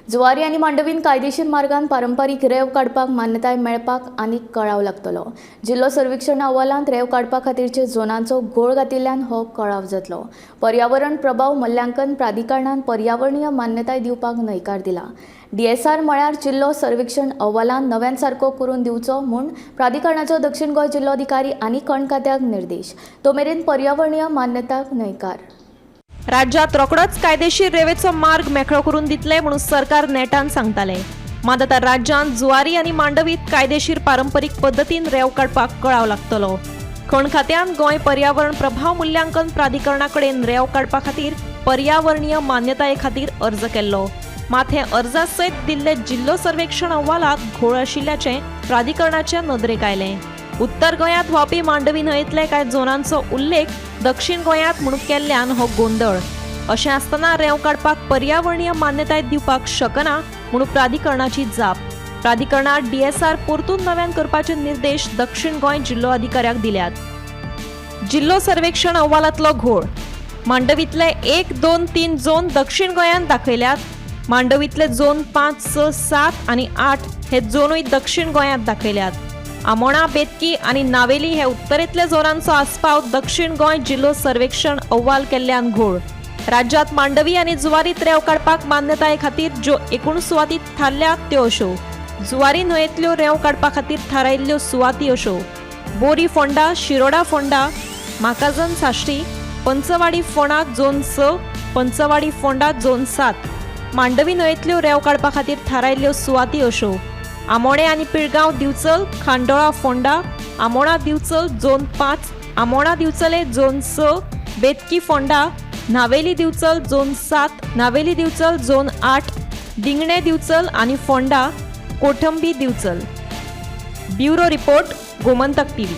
जुवारी आनी मांडवीन कायदेशीर मार्गान पारंपारीक रेंव काडपाक मान्यताय मेळपाक आनीक कळाव लागतलो। जिल्लो सर्वेक्षण अहवालांत रेंव काडपा खातीरचे झोनांचो घोळ घातिल्ल्यान हो कळाव जातलो। पर्यावरण प्रभाव मूल्यांकन प्राधिकरणान पर्यावरणीय मान्यताय दिवपाक न्हयकार दिला। DSR म्हळ्यार जिल्लो सर्वेक्षण अहवालांत नव्यान सारको करून दिवचो म्हूण प्राधिकरणाचो दक्षिण गोंय जिल्लोधिकारी आनी खण खात्याक निर्देश। तो मेरेन पर्यावरणीय मान्यताक न्हयकार। राज्यात रोखडोच कायदेशीर रेवेचो मार्ग मेकळो करून दितले म्हणून सरकार नेटान सांगताले। मात आतां राज्यांत जुवारी आनी मांडवीत कायदेशीर पारंपरीक पद्दतीन रेंव काडपाक कळाव लागतलो। खण खात्यान गोंय पर्यावरण प्रभाव मूल्यांकन प्राधिकरणा कडेन रेंव काडपा खातीर पर्यावरणीय मान्यताये खातीर अर्ज केल्लो। मात हे अर्जा सयत दिल्ले जिल्लो सर्वेक्षण अहवालांत घोळ आशिल्ल्याचें प्राधिकरणाच्या नदरेक आयलें। उत्तर गोंयांत व्हांवपी मांडवी न्हंयेंतले कांय झोनांचो उल्लेख दक्षिण गोंयांत म्हणून केल्ल्यान हो गोंधळ। अशें आसतना रेंव काडपाक पर्यावरणीय मान्यताय दिवपाक शकना म्हणून प्राधिकरणाची जाप। प्राधिकरणाक DSR परतून नव्यान करपाचे निर्देश दक्षिण गोंय जिल्लो अधिकाऱ्याक दिल्यात। जिल्लो सर्वेक्षण अहवालांतलो घोळ। मांडवीतले 1, 2, 3 झोन दक्षिण गोंयांत दाखयल्यात। मांडवीतले झोन 5, 6, 7 आनी 8 हे झोनूय दक्षिण गोंयांत दाखयल्यात। आमोणा, बेतकी आनी नावेली हे उत्तरेंतले झोनांचो आस्पाव दक्षिण गोंय जिल्लो सर्वेक्षण अहवाल केल्ल्यान घोळ। राज्यांत मांडवी आनी जुवारीत रेंव काडपाक मान्यताये खातीर ज्यो एकूण सुवाती थारल्यात त्यो अश्यो। जुवारी न्हंयेंतल्यो रेंव काडपा खातीर थारायिल्ल्यो सुवाती अश्यो: बोरी फोंडा, शिरोडा फोंडा, माकाजन साश्टी, पंचवाडी फोंडा झोन 6, पंचवाडी फोंडा झोन 7। मांडवी न्हंयेंतल्यो रेंव काडपा खातीर थारायिल्ल्यो सुवाती अश्यो: आमोणे आनी पिळगांव दिवचल, खांडोळा फोंडा, आमोणा दिवचल झोन 5, आमोणा दिवचले झोन 6, बेतकी फोंडा, नावेली दिवचल झोन 7, नावेली दिवचल झोन 8, दिंगणे दिवचल आनी फोंडा, कोठंबी Bicholim. Bureau report, Gomantak TV।